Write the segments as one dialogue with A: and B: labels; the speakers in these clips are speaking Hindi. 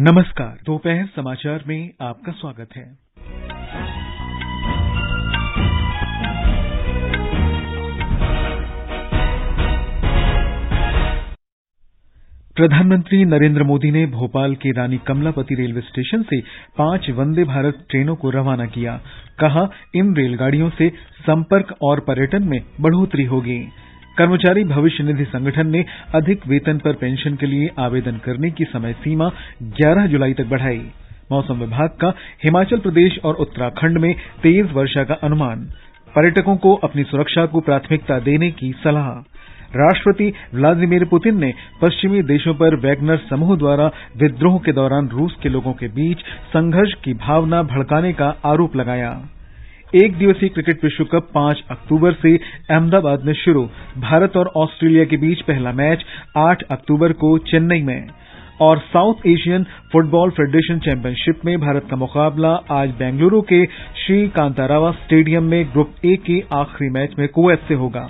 A: नमस्कार, दोपहर समाचार में आपका स्वागत है। प्रधानमंत्री नरेंद्र मोदी ने भोपाल के रानी कमलापति रेलवे स्टेशन से 5 वंदे भारत ट्रेनों को रवाना किया। कहा, इन रेलगाड़ियों से संपर्क और पर्यटन में बढ़ोतरी होगी। कर्मचारी भविष्य निधि संगठन ने अधिक वेतन पर पेंशन के लिए आवेदन करने की समय सीमा 11 जुलाई तक बढ़ाई। मौसम विभाग का हिमाचल प्रदेश और उत्तराखंड में तेज वर्षा का अनुमान। पर्यटकों को अपनी सुरक्षा को प्राथमिकता देने की सलाह। राष्ट्रपति व्लादिमीर पुतिन ने पश्चिमी देशों पर वैगनर समूह द्वारा विद्रोह के दौरान रूस के लोगों के बीच संघर्ष की भावना भड़काने का आरोप लगाया। एक दिवसीय क्रिकेट विश्व कप 5 अक्टूबर से अहमदाबाद में शुरू। भारत और ऑस्ट्रेलिया के बीच पहला मैच 8 अक्टूबर को चेन्नई में। और south Asian football federation championship में भारत का मुकाबला आज बेंगलुरु के श्री कांतारावा स्टेडियम में ग्रुप ए के आखिरी मैच में कुवैत से होगा।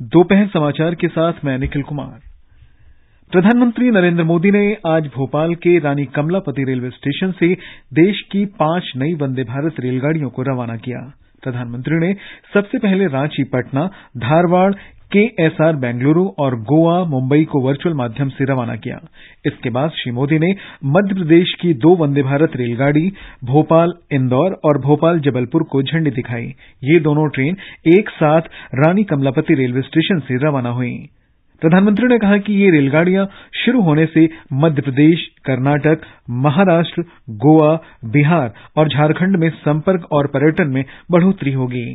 A: दोपहर समाचार के साथ मैं निखिल कुमार। प्रधानमंत्री नरेंद्र मोदी ने आज भोपाल के रानी कमलापति रेलवे स्टेशन से देश की 5 नई वंदे भारत रेलगाड़ियों को रवाना किया। प्रधानमंत्री ने सबसे पहले रांची पटना, धारवाड़, KSR बेंगलुरु और गोवा मुंबई को वर्चुअल माध्यम से रवाना किया। इसके बाद श्री मोदी ने मध्य प्रदेश की 2 वंदे भारत रेलगाड़ी भोपाल इंदौर और भोपाल जबलपुर को झंडी दिखाई। ये दोनों ट्रेन एक साथ रानी कमलापति रेलवे स्टेशन से रवाना हुई। प्रधानमंत्री ने कहा कि ये रेलगाड़ियां शुरू होने से मध्य प्रदेश, कर्नाटक, महाराष्ट्र, गोवा, बिहार और झारखंड में संपर्क और पर्यटन में बढ़ोतरी होगी।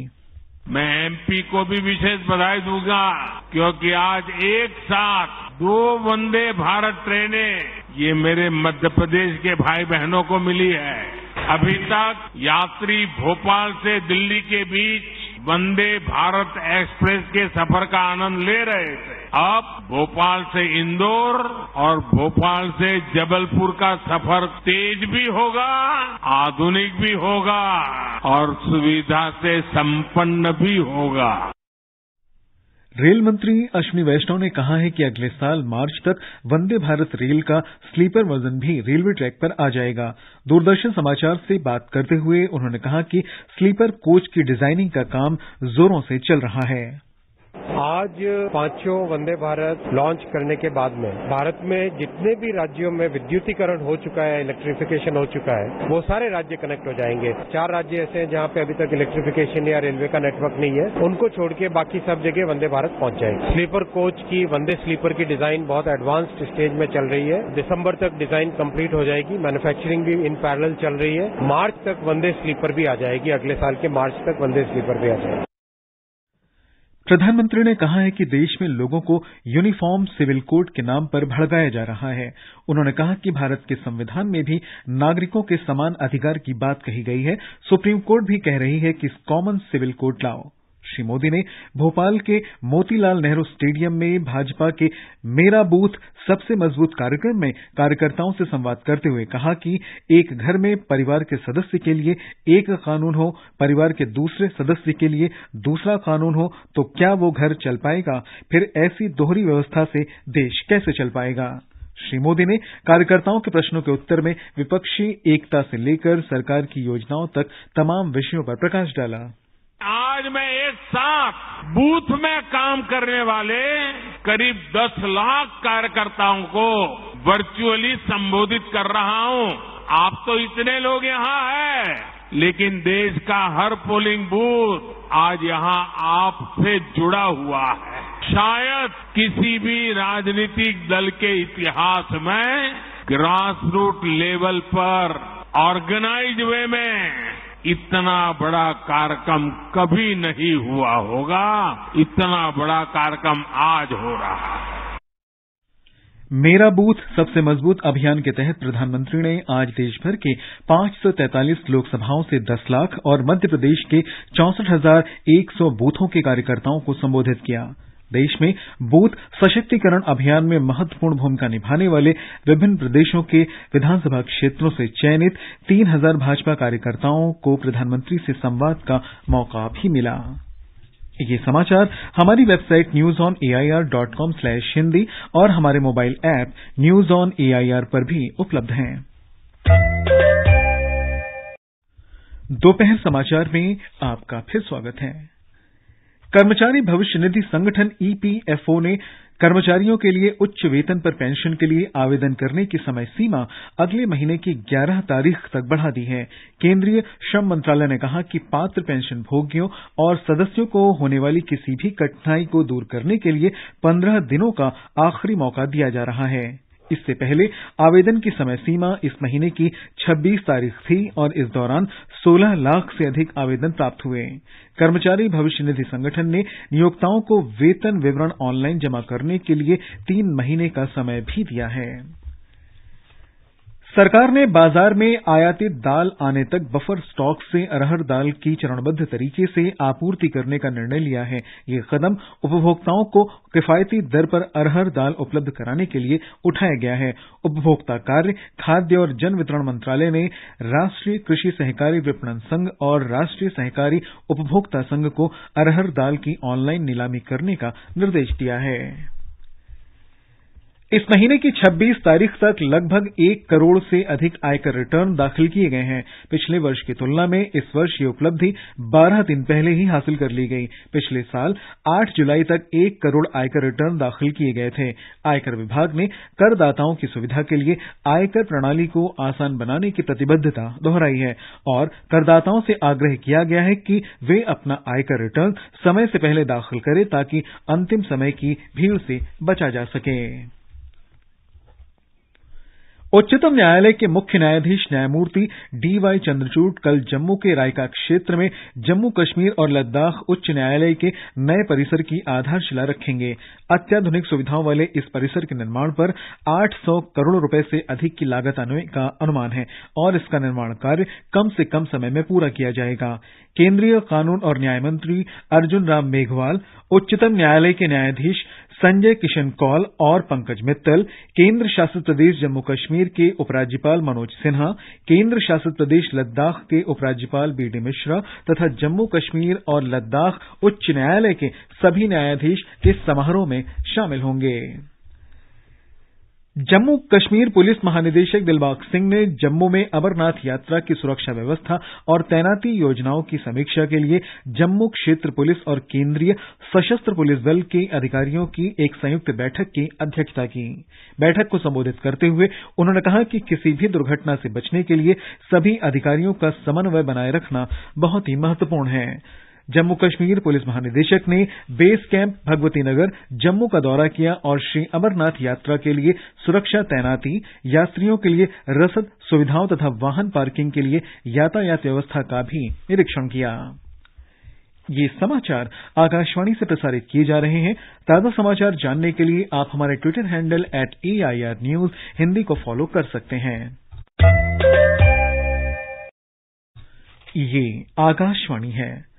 B: मैं MP को भी विशेष बधाई दूंगा क्योंकि आज एक साथ 2 वंदे भारत ट्रेनें ये मेरे मध्य प्रदेश के भाई बहनों को मिली है। अभी तक यात्री भोपाल से दिल्ली के बीच वंदे भारत एक्सप्रेस के सफर का आनंद ले रहे थे। अब भोपाल से इंदौर और भोपाल से जबलपुर का सफर तेज भी होगा, आधुनिक भी होगा और सुविधा से संपन्न भी होगा।
A: रेल मंत्री अश्विनी वैष्णव ने कहा है कि अगले साल मार्च तक वंदे भारत रेल का स्लीपर वर्जन भी रेलवे ट्रैक पर आ जाएगा। दूरदर्शन समाचार से बात करते हुए उन्होंने कहा कि स्लीपर कोच की डिजाइनिंग का काम जोरों से चल रहा है।
C: आज 5 वंदे भारत लॉन्च करने के बाद में भारत में जितने भी राज्यों में विद्युतीकरण हो चुका है, इलेक्ट्रिफिकेशन हो चुका है, वो सारे राज्य कनेक्ट हो जाएंगे। 4 राज्य ऐसे हैं जहां पे अभी तक इलेक्ट्रिफिकेशन या रेलवे का नेटवर्क नहीं है, उनको छोड़ के बाकी सब जगह वंदे भारत पहुंच जाएंगे। स्लीपर कोच की, वंदे स्लीपर की डिजाइन बहुत एडवांस्ड स्टेज में चल रही है। दिसंबर तक डिजाइन कंप्लीट हो जाएगी। मैन्युफैक्चरिंग भी इन पैरेलल चल रही है। मार्च तक वंदे स्लीपर भी आ जाएगी। अगले साल के मार्च तक वंदे स्लीपर भी आ जाएगी।
A: प्रधानमंत्री ने कहा है कि देश में लोगों को यूनिफॉर्म सिविल कोड के नाम पर भड़काया जा रहा है। उन्होंने कहा कि भारत के संविधान में भी नागरिकों के समान अधिकार की बात कही गई है। सुप्रीम कोर्ट भी कह रही है कि कॉमन सिविल कोड लाओ। श्री मोदी ने भोपाल के मोतीलाल नेहरू स्टेडियम में भाजपा के मेरा बूथ सबसे मजबूत कार्यक्रम में कार्यकर्ताओं से संवाद करते हुए कहा कि एक घर में परिवार के सदस्य के लिए एक कानून हो, परिवार के दूसरे सदस्य के लिए दूसरा कानून हो तो क्या वो घर चल पाएगा? फिर ऐसी दोहरी व्यवस्था से देश कैसे चल पाएगा? श्री मोदी ने कार्यकर्ताओं के प्रश्नों के उत्तर में विपक्षी एकता से लेकर सरकार की योजनाओं तक तमाम विषयों पर प्रकाश डाला।
B: आज मैं एक साथ बूथ में काम करने वाले करीब 10 लाख कार्यकर्ताओं को वर्चुअली संबोधित कर रहा हूं। आप तो इतने लोग यहां हैं, लेकिन देश का हर पोलिंग बूथ आज यहां आपसे जुड़ा हुआ है। शायद किसी भी राजनीतिक दल के इतिहास में ग्रास रूट लेवल पर ऑर्गेनाइज्ड वे में इतना बड़ा कार्यक्रम कभी नहीं हुआ होगा। इतना बड़ा कार्यक्रम आज हो रहा है।
A: मेरा बूथ सबसे मजबूत अभियान के तहत प्रधानमंत्री ने आज देश भर के 543 लोकसभाओं से 10 लाख और मध्य प्रदेश के 64,100 बूथों के कार्यकर्ताओं को संबोधित किया। देश में बूथ सशक्तिकरण अभियान में महत्वपूर्ण भूमिका निभाने वाले विभिन्न प्रदेशों के विधानसभा क्षेत्रों से चयनित 3,000 भाजपा कार्यकर्ताओं को प्रधानमंत्री से संवाद का मौका भी मिला। ये समाचार हमारी वेबसाइट newsonair.com/hindi और हमारे mobile app news on AIR पर भी उपलब्ध हैं। दोपहर समाचार में आपका फिर स्वागत है। कर्मचारी भविष्य निधि संगठन ईपीएफओ ने कर्मचारियों के लिए उच्च वेतन पर पेंशन के लिए आवेदन करने की समय सीमा अगले महीने की 11 तारीख तक बढ़ा दी है। केंद्रीय श्रम मंत्रालय ने कहा कि पात्र पेंशन भोगियों और सदस्यों को होने वाली किसी भी कठिनाई को दूर करने के लिए 15 दिनों का आखिरी मौका दिया जा रहा है। इससे पहले आवेदन की समय सीमा इस महीने की 26 तारीख थी और इस दौरान 16 लाख से अधिक आवेदन प्राप्त हुए। कर्मचारी भविष्य निधि संगठन ने नियोक्ताओं को वेतन विवरण ऑनलाइन जमा करने के लिए 3 महीने का समय भी दिया है। सरकार ने बाजार में आयातित दाल आने तक बफर स्टॉक से अरहर दाल की चरणबद्ध तरीके से आपूर्ति करने का निर्णय लिया है। ये कदम उपभोक्ताओं को किफायती दर पर अरहर दाल उपलब्ध कराने के लिए उठाया गया है। उपभोक्ता कार्य, खाद्य और जन वितरण मंत्रालय ने राष्ट्रीय कृषि सहकारी विपणन संघ और राष्ट्रीय सहकारी उपभोक्ता संघ को अरहर दाल की ऑनलाइन नीलामी करने का निर्देश दिया है। इस महीने की 26 तारीख तक लगभग 1 करोड़ से अधिक आयकर रिटर्न दाखिल किए गए हैं। पिछले वर्ष की तुलना में इस वर्ष ये उपलब्धि 12 दिन पहले ही हासिल कर ली गई। पिछले साल 8 जुलाई तक 1 करोड़ आयकर रिटर्न दाखिल किए गए थे। आयकर विभाग ने करदाताओं की सुविधा के लिए आयकर प्रणाली को आसान बनाने की प्रतिबद्धता दोहराई है और करदाताओं से आग्रह किया गया है कि वे अपना आयकर रिटर्न समय से पहले दाखिल करें ताकि अंतिम समय की भीड़ से बचा जा सके। उच्चतम न्यायालय के मुख्य न्यायाधीश न्यायमूर्ति डीवाई चंद्रचूड़ कल जम्मू के रायका क्षेत्र में जम्मू कश्मीर और लद्दाख उच्च न्यायालय के नए परिसर की आधारशिला रखेंगे। अत्याधुनिक सुविधाओं वाले इस परिसर के निर्माण पर 800 करोड़ रुपए से अधिक की लागत आने का अनुमान है और इसका निर्माण कार्य कम से कम समय में पूरा किया जाएगा। केंद्रीय कानून और न्याय मंत्री अर्जुन राम मेघवाल, उच्चतम न्यायालय के न्यायाधीश संजय किशन कौल और पंकज मित्तल, केंद्र शासित प्रदेश जम्मू कश्मीर के उपराज्यपाल मनोज सिन्हा, केंद्र शासित प्रदेश लद्दाख के उपराज्यपाल बीडी मिश्रा तथा जम्मू कश्मीर और लद्दाख उच्च न्यायालय के सभी न्यायाधीश इस समारोह में शामिल होंगे। जम्मू कश्मीर पुलिस महानिदेशक दिलबाग सिंह ने जम्मू में अमरनाथ यात्रा की सुरक्षा व्यवस्था और तैनाती योजनाओं की समीक्षा के लिए जम्मू क्षेत्र पुलिस और केंद्रीय सशस्त्र पुलिस बल के अधिकारियों की एक संयुक्त बैठक की अध्यक्षता की। बैठक को संबोधित करते हुए उन्होंने कहा कि किसी भी दुर्घटना से बचने के लिए सभी अधिकारियों का समन्वय बनाए रखना बहुत ही महत्वपूर्ण है। जम्मू कश्मीर पुलिस महानिदेशक ने बेस कैंप भगवती नगर जम्मू का दौरा किया और श्री अमरनाथ यात्रा के लिए सुरक्षा तैनाती, यात्रियों के लिए रसद सुविधाओं तथा वाहन पार्किंग के लिए यातायात व्यवस्था का भी निरीक्षण किया। ये समाचार आकाशवाणी से प्रसारित किए जा रहे हैं। ताजा समाचार जानने के लिए आप हमारे Twitter handle @AIR News Hindi को फॉलो कर सकते हैं। ये आकाशवाणी है।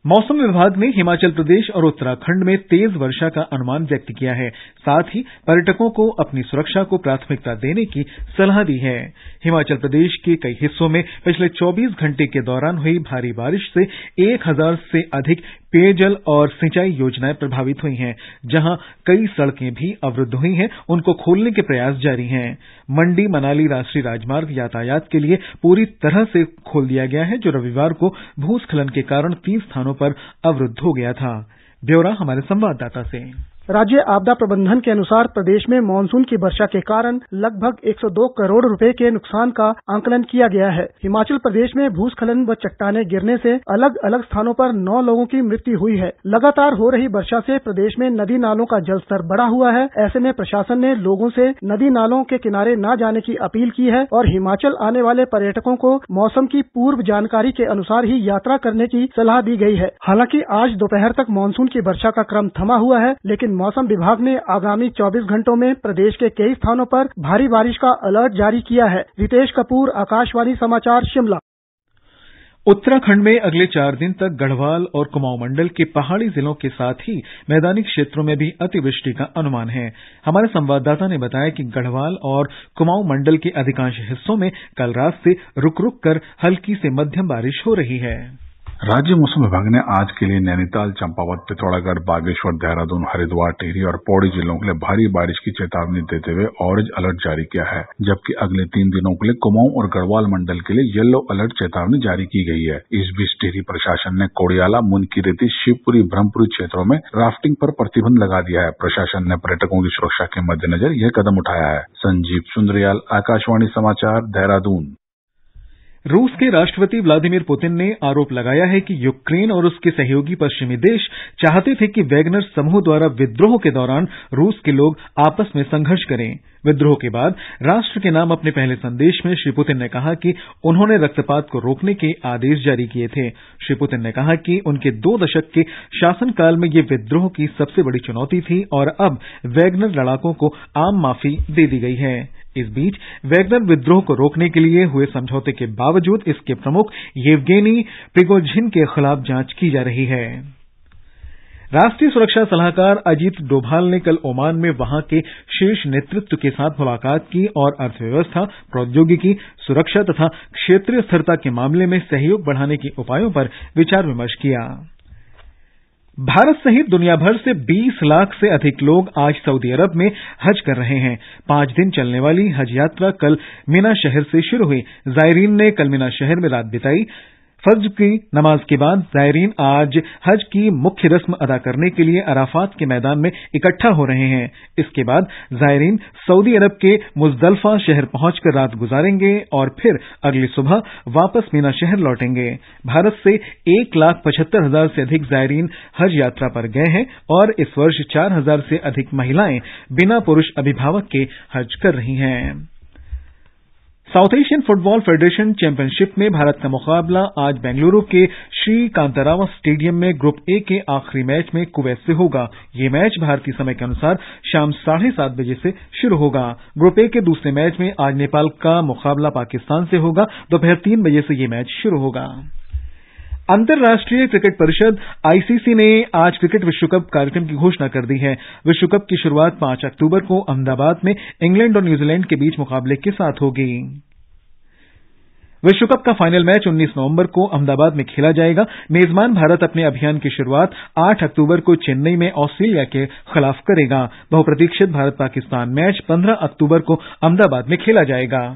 A: मौसम विभाग ने हिमाचल प्रदेश और उत्तराखंड में तेज वर्षा का अनुमान व्यक्त किया है। साथ ही पर्यटकों को अपनी सुरक्षा को प्राथमिकता देने की सलाह दी है। हिमाचल प्रदेश के कई हिस्सों में पिछले 24 घंटे के दौरान हुई भारी बारिश से 1000 से अधिक पेयजल और सिंचाई योजनाएं प्रभावित हुई हैं। जहां कई सड़कें भी अवरुद्ध हुई हैं, उनको खोलने के प्रयास जारी हैं। मंडी मनाली राष्ट्रीय राजमार्ग यातायात के लिए पूरी तरह से खोल दिया गया है, जो रविवार को भूस्खलन के कारण 3 स्थानों पर अवरुद्ध हो गया था। ब्यौरा हमारे संवाददाता से।
D: राज्य आपदा प्रबंधन के अनुसार प्रदेश में मानसून की वर्षा के कारण लगभग 102 करोड़ रुपए के नुकसान का आंकलन किया गया है। हिमाचल प्रदेश में भूस्खलन व चट्टाने गिरने से अलग अलग स्थानों पर 9 लोगों की मृत्यु हुई है। लगातार हो रही वर्षा से प्रदेश में नदी नालों का जलस्तर बढ़ा हुआ है। ऐसे में प्रशासन ने लोगों से नदी नालों के किनारे न जाने की अपील की है और हिमाचल आने वाले पर्यटकों को मौसम की पूर्व जानकारी के अनुसार ही यात्रा करने की सलाह दी गई है। हालांकि आज दोपहर तक मानसून की वर्षा का क्रम थमा हुआ है, लेकिन मौसम विभाग ने आगामी 24 घंटों में प्रदेश के कई स्थानों पर भारी बारिश का अलर्ट जारी किया है। रितेश कपूर, आकाशवाणी समाचार, शिमला।
A: उत्तराखंड में अगले 4 दिन तक गढ़वाल और कुमाऊं मंडल के पहाड़ी जिलों के साथ ही मैदानी क्षेत्रों में भी अतिवृष्टि का अनुमान है। हमारे संवाददाता ने बताया कि गढ़वाल और कुमाऊं मंडल के अधिकांश हिस्सों में कल रात से रुक रुक कर हल्की से मध्यम बारिश हो रही है।
E: राज्य मौसम विभाग ने आज के लिए नैनीताल, चंपावत, पिथौरागढ़, बागेश्वर, देहरादून, हरिद्वार, टिहरी और पौड़ी जिलों के लिए भारी बारिश की चेतावनी देते हुए ऑरेंज अलर्ट जारी किया है, जबकि अगले 3 दिनों के लिए कुमाऊं और गढ़वाल मंडल के लिए येलो अलर्ट चेतावनी जारी की गई है। इस बीच टिहरी प्रशासन ने कोड़ियाला, मुनकीरेती, शिवपुरी, ब्रह्मपुरी क्षेत्रों में राफ्टिंग पर प्रतिबंध लगा दिया है। प्रशासन ने पर्यटकों की सुरक्षा के मद्देनजर यह कदम उठाया है। संजीव सुंद्रियाल, आकाशवाणी समाचार, देहरादून।
A: रूस के राष्ट्रपति व्लादिमीर पुतिन ने आरोप लगाया है कि यूक्रेन और उसके सहयोगी पश्चिमी देश चाहते थे कि वैगनर समूह द्वारा विद्रोह के दौरान रूस के लोग आपस में संघर्ष करें। विद्रोह के बाद राष्ट्र के नाम अपने पहले संदेश में श्री पुतिन ने कहा कि उन्होंने रक्तपात को रोकने के आदेश जारी किए थे। श्री पुतिन ने कहा कि उनके 2 दशक के शासनकाल में ये विद्रोह की सबसे बड़ी चुनौती थी और अब वैगनर लड़ाकों को आम माफी दे दी गई है। इस बीच वैगनर विद्रोह को रोकने के लिए हुए समझौते के बावजूद इसके प्रमुख येवगेनी प्रिगोजिन के खिलाफ जांच की जा रही है। राष्ट्रीय सुरक्षा सलाहकार अजीत डोभाल ने कल ओमान में वहां के शीर्ष नेतृत्व के साथ मुलाकात की और अर्थव्यवस्था, प्रौद्योगिकी, सुरक्षा तथा क्षेत्रीय स्थिरता के मामले में सहयोग बढ़ाने के उपायों पर विचार विमर्श किया। भारत सहित दुनिया भर से 20 लाख से अधिक लोग आज सऊदी अरब में हज कर रहे हैं। 5 दिन चलने वाली हज यात्रा कल मिना शहर से शुरू हुई। जायरीन ने कल मिना शहर में रात बिताई। फज्र की नमाज के बाद जायरीन आज हज की मुख्य रस्म अदा करने के लिए अराफात के मैदान में इकट्ठा हो रहे हैं। इसके बाद जायरीन सऊदी अरब के मुजदलफा शहर पहुंचकर रात गुजारेंगे और फिर अगली सुबह वापस मीना शहर लौटेंगे। भारत से 1,75,000 से अधिक जायरीन हज यात्रा पर गए हैं और इस वर्ष 4,000 से अधिक महिलाएं बिना पुरुष अभिभावक के हज कर रही हैं। South Asian football federation championship में भारत का मुकाबला आज बेंगलुरु के श्री कांताराव स्टेडियम में ग्रुप ए के आखिरी मैच में कुवैत से होगा। ये मैच भारतीय समय के अनुसार शाम 7:30 बजे से शुरू होगा। ग्रुप ए के दूसरे मैच में आज नेपाल का मुकाबला पाकिस्तान से होगा। दोपहर 3 बजे से ये मैच शुरू होगा। अंतर्राष्ट्रीय क्रिकेट परिषद आईसीसी ने आज क्रिकेट विश्वकप कार्यक्रम की घोषणा कर दी है। विश्वकप की शुरुआत 5 अक्टूबर को अहमदाबाद में इंग्लैंड और न्यूजीलैंड के बीच मुकाबले के साथ होगी। विश्वकप का फाइनल मैच 19 नवंबर को अहमदाबाद में खेला जाएगा। मेजबान भारत अपने अभियान की शुरुआत 8 अक्टूबर को चेन्नई में ऑस्ट्रेलिया के खिलाफ करेगा। बहुप्रतीक्षित भारत पाकिस्तान मैच 15 अक्टूबर को अहमदाबाद में खेला जाएगा।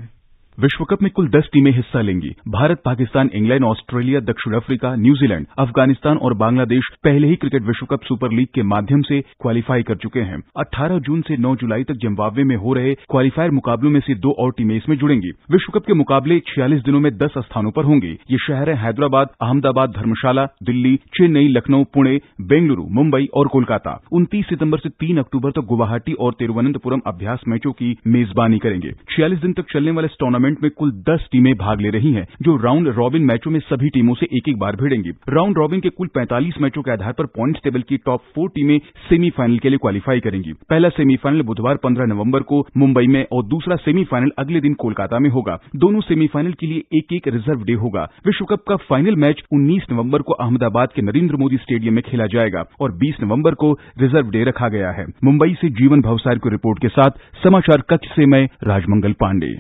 F: विश्वकप में कुल 10 टीमें हिस्सा लेंगी। भारत, पाकिस्तान, इंग्लैंड, ऑस्ट्रेलिया, दक्षिण अफ्रीका, न्यूजीलैंड, अफगानिस्तान और बांग्लादेश पहले ही क्रिकेट विश्वकप सुपर लीग के माध्यम से क्वालिफाई कर चुके हैं। 18 जून से 9 जुलाई तक जिम्बाब्वे में हो रहे क्वालिफायर मुकाबलों में से 2 और टीमें इसमें जुड़ेंगी। विश्वकप के मुकाबले 46 दिनों में 10 स्थानों पर होंगे। ये शहर है हैदराबाद, अहमदाबाद, धर्मशाला, दिल्ली, चेन्नई, लखनऊ, पुणे, बेंगलुरु, मुंबई और कोलकाता। 29 सितंबर से 3 अक्टूबर तक गुवाहाटी और तिरुवनंतपुरम अभ्यास मैचों की मेजबानी करेंगे। 46 दिन तक चलने वाले इस टूर्नामेंट में कुल 10 टीमें भाग ले रही हैं, जो राउंड रॉबिन मैचों में सभी टीमों से एक बार भिड़ेंगी। राउंड रॉबिन के कुल 45 मैचों के आधार पर पॉइंट्स टेबल की टॉप 4 टीमें सेमीफाइनल के लिए क्वालिफाई करेंगी। पहला सेमीफाइनल बुधवार 15 नवंबर को मुंबई में और दूसरा सेमीफाइनल अगले दिन कोलकाता में होगा। दोनों सेमीफाइनल के लिए एक रिजर्व डे होगा। विश्वकप का फाइनल मैच 19 नवंबर को अहमदाबाद के नरेंद्र मोदी स्टेडियम में खेला जाएगा और 20 नवंबर को रिजर्व डे रखा गया है। मुंबई से जीवन भवसार की रिपोर्ट के साथ समाचार कक्ष से मैं राजमंगल पांडे।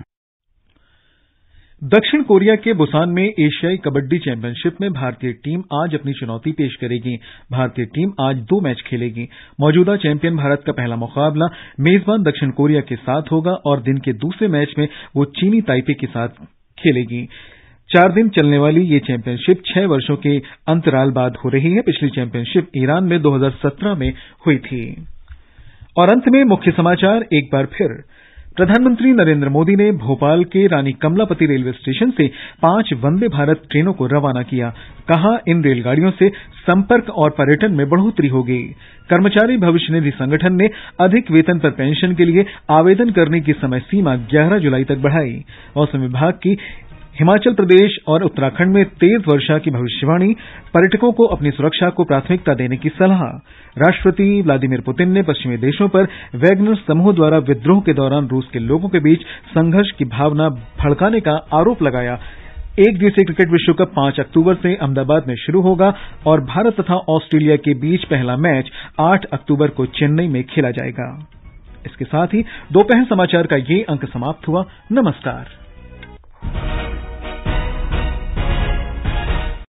A: दक्षिण कोरिया के बुसान में एशियाई कबड्डी चैंपियनशिप में भारतीय टीम आज अपनी चुनौती पेश करेगी। भारतीय टीम आज 2 मैच खेलेगी। मौजूदा चैंपियन भारत का पहला मुकाबला मेजबान दक्षिण कोरिया के साथ होगा और दिन के दूसरे मैच में वो चीनी ताइपे के साथ खेलेगी। 4 दिन चलने वाली ये चैंपियनशिप 6 वर्षों के अंतराल बाद हो रही है। पिछली चैंपियनशिप ईरान में 2017 में हुई थी। और अंत में मुख्य समाचार एक बार फिर। प्रधानमंत्री नरेंद्र मोदी ने भोपाल के रानी कमलापति रेलवे स्टेशन से 5 वंदे भारत ट्रेनों को रवाना किया। कहा, इन रेलगाड़ियों से संपर्क और पर्यटन में बढ़ोतरी होगी। कर्मचारी भविष्य निधि संगठन ने अधिक वेतन पर पेंशन के लिए आवेदन करने की समय सीमा 11 जुलाई तक बढ़ाई। मौसम विभाग की हिमाचल प्रदेश और उत्तराखंड में तेज वर्षा की भविष्यवाणी। पर्यटकों को अपनी सुरक्षा को प्राथमिकता देने की सलाह। राष्ट्रपति व्लादिमीर पुतिन ने पश्चिमी देशों पर वैगनर समूह द्वारा विद्रोह के दौरान रूस के लोगों के बीच संघर्ष की भावना भड़काने का आरोप लगाया। एक दिवसीय क्रिकेट विश्वकप 5 अक्टूबर से अहमदाबाद में शुरू होगा और भारत तथा ऑस्ट्रेलिया के बीच पहला मैच 8 अक्टूबर को चेन्नई में खेला जाएगा। इसके साथ ही दोपहर समाचार का ये अंक समाप्त हुआ। नमस्कार।